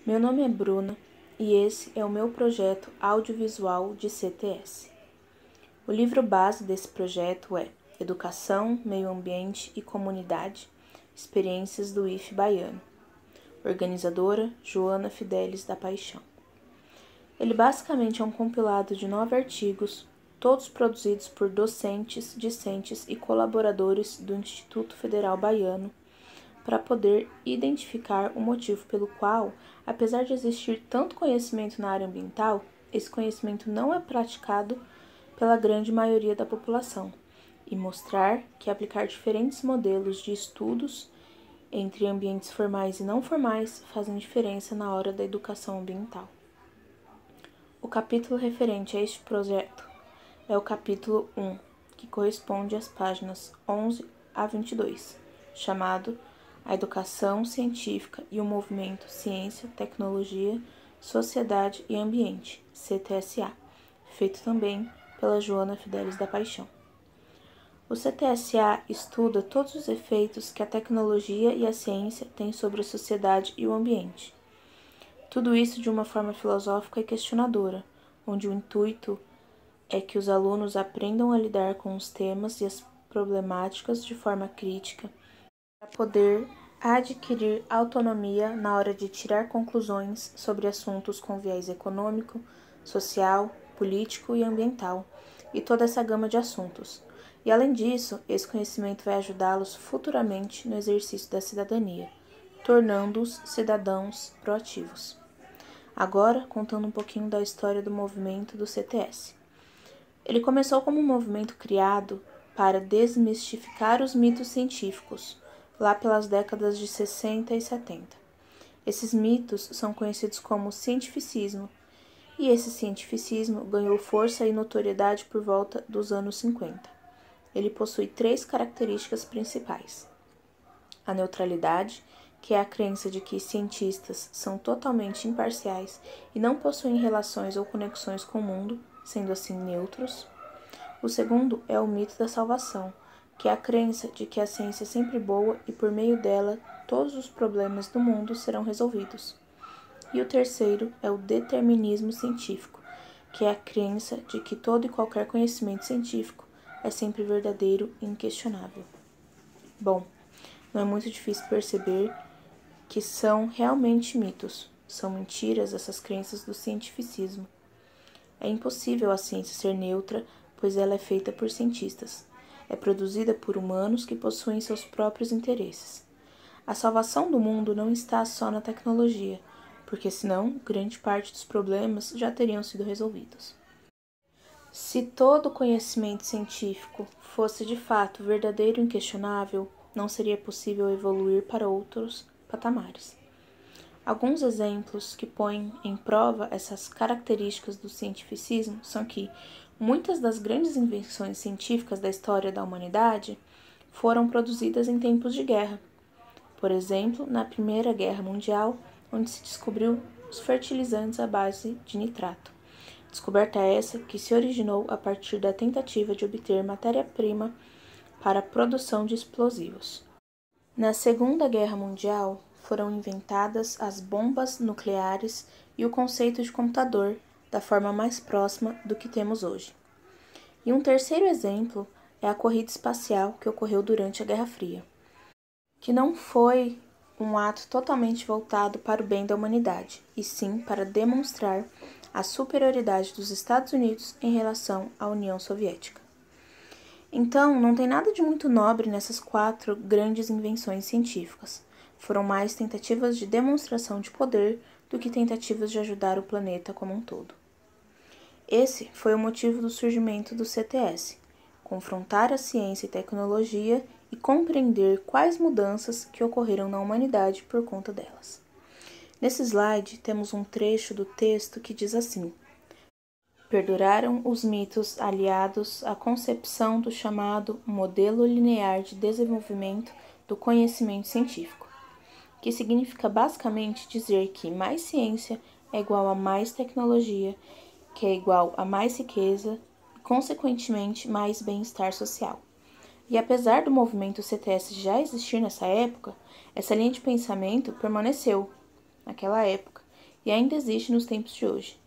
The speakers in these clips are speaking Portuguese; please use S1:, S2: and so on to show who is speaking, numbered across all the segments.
S1: Meu nome é Bruna e esse é o meu projeto audiovisual de CTS. O livro base desse projeto é Educação, Meio Ambiente e Comunidade, Experiências do IF Baiano. Organizadora Joana Fidelis da Paixão. Ele basicamente é um compilado de 9 artigos, todos produzidos por docentes, discentes e colaboradores do Instituto Federal Baiano, para poder identificar o motivo pelo qual, apesar de existir tanto conhecimento na área ambiental, esse conhecimento não é praticado pela grande maioria da população, e mostrar que aplicar diferentes modelos de estudos entre ambientes formais e não formais fazem diferença na hora da educação ambiental. O capítulo referente a este projeto é o capítulo 1, que corresponde às páginas 11 a 22, chamado A Educação Científica e o Movimento Ciência, Tecnologia, Sociedade e Ambiente, CTSA, feito também pela Joana Fidelis da Paixão. O CTSA estuda todos os efeitos que a tecnologia e a ciência têm sobre a sociedade e o ambiente. Tudo isso de uma forma filosófica e questionadora, onde o intuito é que os alunos aprendam a lidar com os temas e as problemáticas de forma crítica, para poder adquirir autonomia na hora de tirar conclusões sobre assuntos com viés econômico, social, político e ambiental, e toda essa gama de assuntos. E além disso, esse conhecimento vai ajudá-los futuramente no exercício da cidadania, tornando-os cidadãos proativos. Agora, contando um pouquinho da história do movimento do CTS. Ele começou como um movimento criado para desmistificar os mitos científicos, lá pelas décadas de 60 e 70. Esses mitos são conhecidos como cientificismo, e esse cientificismo ganhou força e notoriedade por volta dos anos 50. Ele possui 3 características principais: a neutralidade, que é a crença de que cientistas são totalmente imparciais e não possuem relações ou conexões com o mundo, sendo assim neutros. O segundo é o mito da salvação, que é a crença de que a ciência é sempre boa e por meio dela todos os problemas do mundo serão resolvidos. E o terceiro é o determinismo científico, que é a crença de que todo e qualquer conhecimento científico é sempre verdadeiro e inquestionável. Bom, não é muito difícil perceber que são realmente mitos, são mentiras essas crenças do cientificismo. É impossível a ciência ser neutra, pois ela é feita por cientistas. É produzida por humanos que possuem seus próprios interesses. A salvação do mundo não está só na tecnologia, porque senão grande parte dos problemas já teriam sido resolvidos. Se todo conhecimento científico fosse de fato verdadeiro e inquestionável, não seria possível evoluir para outros patamares. Alguns exemplos que põem em prova essas características do cientificismo são que muitas das grandes invenções científicas da história da humanidade foram produzidas em tempos de guerra. Por exemplo, na Primeira Guerra Mundial, onde se descobriu os fertilizantes à base de nitrato. Descoberta essa que se originou a partir da tentativa de obter matéria-prima para a produção de explosivos. Na Segunda Guerra Mundial, foram inventadas as bombas nucleares e o conceito de computador da forma mais próxima do que temos hoje. E um terceiro exemplo é a corrida espacial que ocorreu durante a Guerra Fria, que não foi um ato totalmente voltado para o bem da humanidade, e sim para demonstrar a superioridade dos Estados Unidos em relação à União Soviética. Então, não tem nada de muito nobre nessas 4 grandes invenções científicas. Foram mais tentativas de demonstração de poder do que tentativas de ajudar o planeta como um todo. Esse foi o motivo do surgimento do CTS: confrontar a ciência e tecnologia e compreender quais mudanças que ocorreram na humanidade por conta delas. Nesse slide, temos um trecho do texto que diz assim: perduraram os mitos aliados à concepção do chamado modelo linear de desenvolvimento do conhecimento científico, que significa basicamente dizer que mais ciência é igual a mais tecnologia, que é igual a mais riqueza e, consequentemente, mais bem-estar social. E apesar do movimento CTS já existir nessa época, essa linha de pensamento permaneceu naquela época e ainda existe nos tempos de hoje.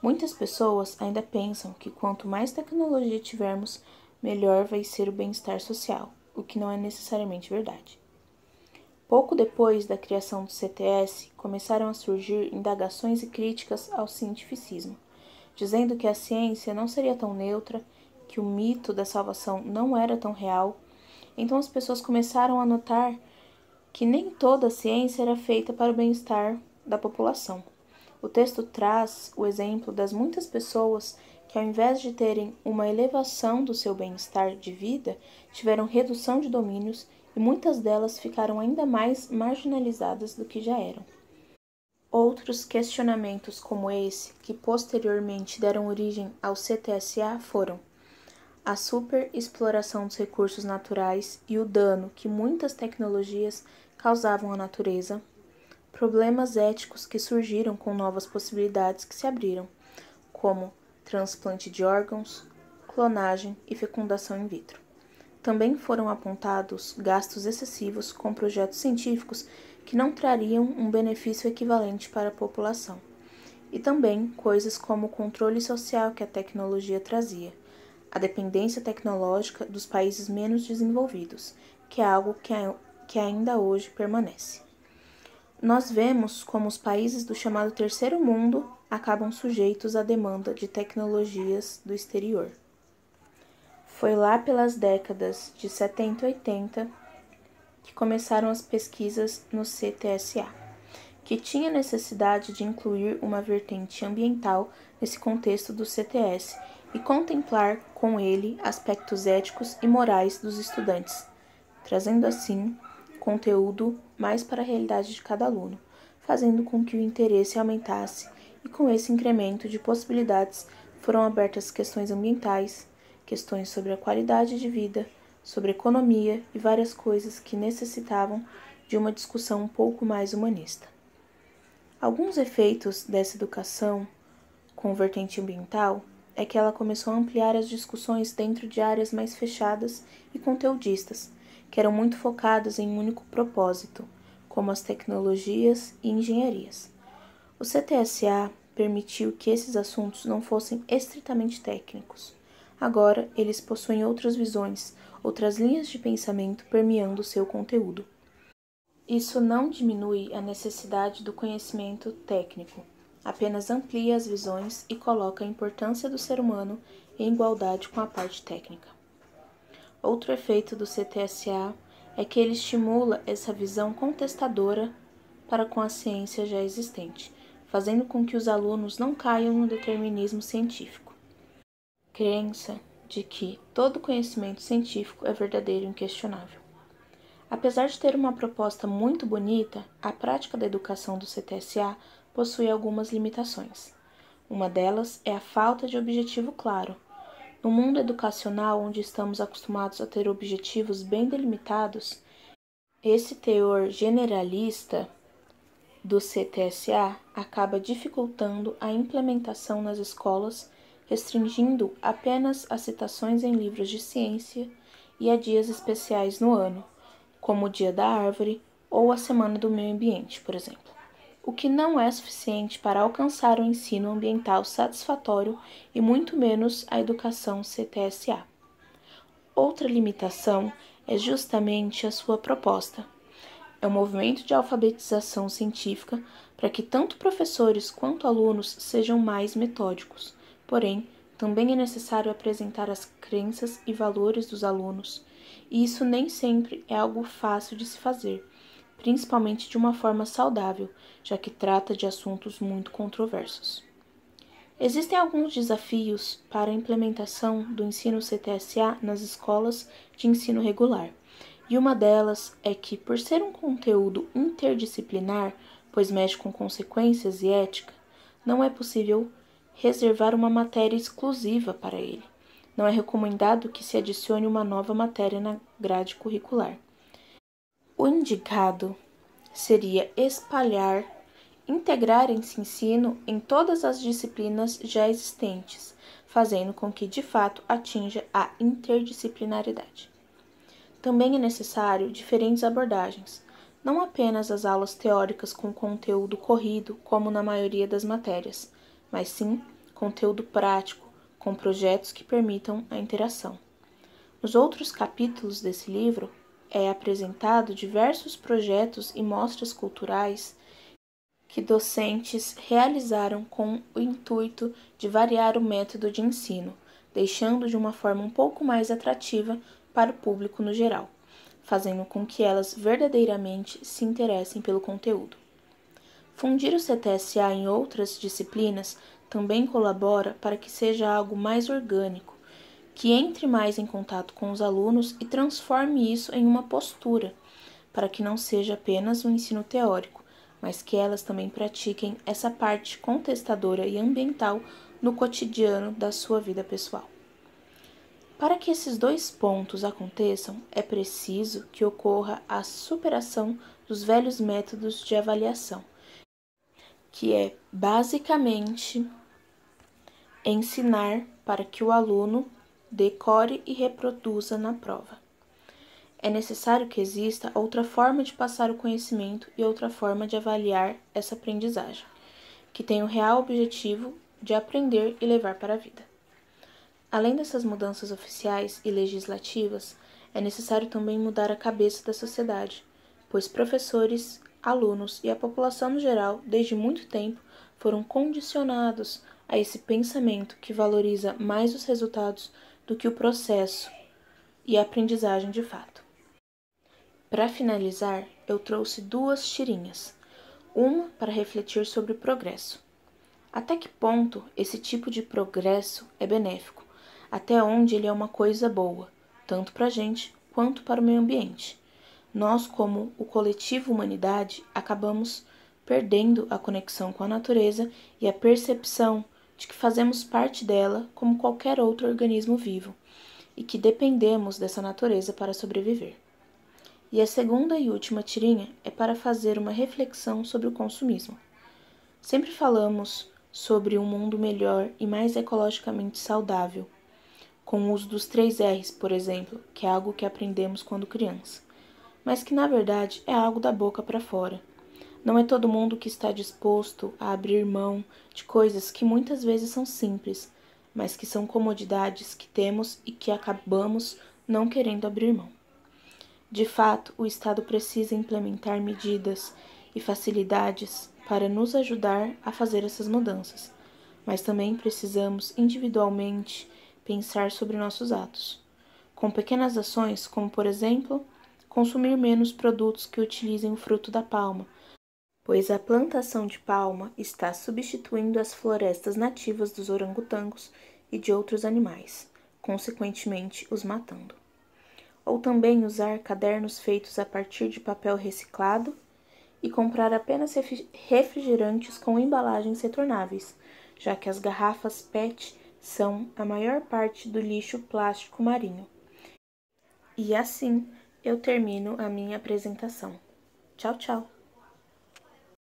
S1: Muitas pessoas ainda pensam que quanto mais tecnologia tivermos, melhor vai ser o bem-estar social, o que não é necessariamente verdade. Pouco depois da criação do CTS, começaram a surgir indagações e críticas ao cientificismo, dizendo que a ciência não seria tão neutra, que o mito da salvação não era tão real. Então as pessoas começaram a notar que nem toda a ciência era feita para o bem-estar da população. O texto traz o exemplo das muitas pessoas que, ao invés de terem uma elevação do seu bem-estar de vida, tiveram redução de domínios e muitas delas ficaram ainda mais marginalizadas do que já eram. Outros questionamentos como esse, que posteriormente deram origem ao CTSA, foram a superexploração dos recursos naturais e o dano que muitas tecnologias causavam à natureza, problemas éticos que surgiram com novas possibilidades que se abriram, como transplante de órgãos, clonagem e fecundação in vitro. Também foram apontados gastos excessivos com projetos científicos que não trariam um benefício equivalente para a população, e também coisas como o controle social que a tecnologia trazia, a dependência tecnológica dos países menos desenvolvidos, que é algo que ainda hoje permanece. Nós vemos como os países do chamado terceiro mundo acabam sujeitos à demanda de tecnologias do exterior. Foi lá pelas décadas de 70 e 80 que começaram as pesquisas no CTSA, que tinha necessidade de incluir uma vertente ambiental nesse contexto do CTS e contemplar com ele aspectos éticos e morais dos estudantes, trazendo assim conteúdo mais para a realidade de cada aluno, fazendo com que o interesse aumentasse, e com esse incremento de possibilidades foram abertas questões ambientais, questões sobre a qualidade de vida, sobre economia e várias coisas que necessitavam de uma discussão um pouco mais humanista. Alguns efeitos dessa educação com vertente ambiental é que ela começou a ampliar as discussões dentro de áreas mais fechadas e conteudistas, que eram muito focadas em um único propósito, como as tecnologias e engenharias. O CTSA permitiu que esses assuntos não fossem estritamente técnicos. Agora, eles possuem outras visões, outras linhas de pensamento permeando o seu conteúdo. Isso não diminui a necessidade do conhecimento técnico, apenas amplia as visões e coloca a importância do ser humano em igualdade com a parte técnica. Outro efeito do CTSA é que ele estimula essa visão contestadora para com a ciência já existente, fazendo com que os alunos não caiam no determinismo científico. Crença de que todo conhecimento científico é verdadeiro e inquestionável. Apesar de ter uma proposta muito bonita, a prática da educação do CTSA possui algumas limitações. Uma delas é a falta de objetivo claro. No mundo educacional, onde estamos acostumados a ter objetivos bem delimitados, esse teor generalista do CTSA acaba dificultando a implementação nas escolas, restringindo apenas as citações em livros de ciência e a dias especiais no ano, como o Dia da Árvore ou a Semana do Meio Ambiente, por exemplo, o que não é suficiente para alcançar o ensino ambiental satisfatório e muito menos a educação CTSA. Outra limitação é justamente a sua proposta. É um movimento de alfabetização científica para que tanto professores quanto alunos sejam mais metódicos. Porém, também é necessário apresentar as crenças e valores dos alunos, e isso nem sempre é algo fácil de se fazer, principalmente de uma forma saudável, já que trata de assuntos muito controversos. Existem alguns desafios para a implementação do ensino CTSA nas escolas de ensino regular, e uma delas é que, por ser um conteúdo interdisciplinar, pois mexe com consequências e ética, não é possível reservar uma matéria exclusiva para ele. Não é recomendado que se adicione uma nova matéria na grade curricular. O indicado seria integrar esse ensino em todas as disciplinas já existentes, fazendo com que, de fato, atinja a interdisciplinaridade. Também é necessário diferentes abordagens, não apenas as aulas teóricas com conteúdo corrido, como na maioria das matérias, mas sim conteúdo prático, com projetos que permitam a interação. Nos outros capítulos desse livro, é apresentado diversos projetos e mostras culturais que docentes realizaram com o intuito de variar o método de ensino, deixando de uma forma um pouco mais atrativa para o público no geral, fazendo com que elas verdadeiramente se interessem pelo conteúdo. Fundir o CTSA em outras disciplinas também colabora para que seja algo mais orgânico, que entre mais em contato com os alunos e transforme isso em uma postura, para que não seja apenas um ensino teórico, mas que elas também pratiquem essa parte contestadora e ambiental no cotidiano da sua vida pessoal. Para que esses dois pontos aconteçam, é preciso que ocorra a superação dos velhos métodos de avaliação, que é basicamente ensinar para que o aluno decore e reproduza na prova. É necessário que exista outra forma de passar o conhecimento e outra forma de avaliar essa aprendizagem, que tem o real objetivo de aprender e levar para a vida. Além dessas mudanças oficiais e legislativas, é necessário também mudar a cabeça da sociedade, pois professores, alunos e a população no geral, desde muito tempo, foram condicionados a esse pensamento que valoriza mais os resultados do que o processo e a aprendizagem de fato. Para finalizar, eu trouxe 2 tirinhas, uma para refletir sobre o progresso. Até que ponto esse tipo de progresso é benéfico? Até onde ele é uma coisa boa, tanto para a gente quanto para o meio ambiente? Nós, como o coletivo humanidade, acabamos perdendo a conexão com a natureza e a percepção de que fazemos parte dela como qualquer outro organismo vivo e que dependemos dessa natureza para sobreviver. E a segunda e última tirinha é para fazer uma reflexão sobre o consumismo. Sempre falamos sobre um mundo melhor e mais ecologicamente saudável, com o uso dos 3 R's, por exemplo, que é algo que aprendemos quando criança, mas que na verdade é algo da boca para fora. Não é todo mundo que está disposto a abrir mão de coisas que muitas vezes são simples, mas que são comodidades que temos e que acabamos não querendo abrir mão. De fato, o Estado precisa implementar medidas e facilidades para nos ajudar a fazer essas mudanças, mas também precisamos individualmente pensar sobre nossos atos, com pequenas ações como, por exemplo, consumir menos produtos que utilizem o fruto da palma, pois a plantação de palma está substituindo as florestas nativas dos orangotangos e de outros animais, consequentemente os matando. Ou também usar cadernos feitos a partir de papel reciclado e comprar apenas refrigerantes com embalagens retornáveis, já que as garrafas PET são a maior parte do lixo plástico marinho. E assim eu termino a minha apresentação. Tchau, tchau!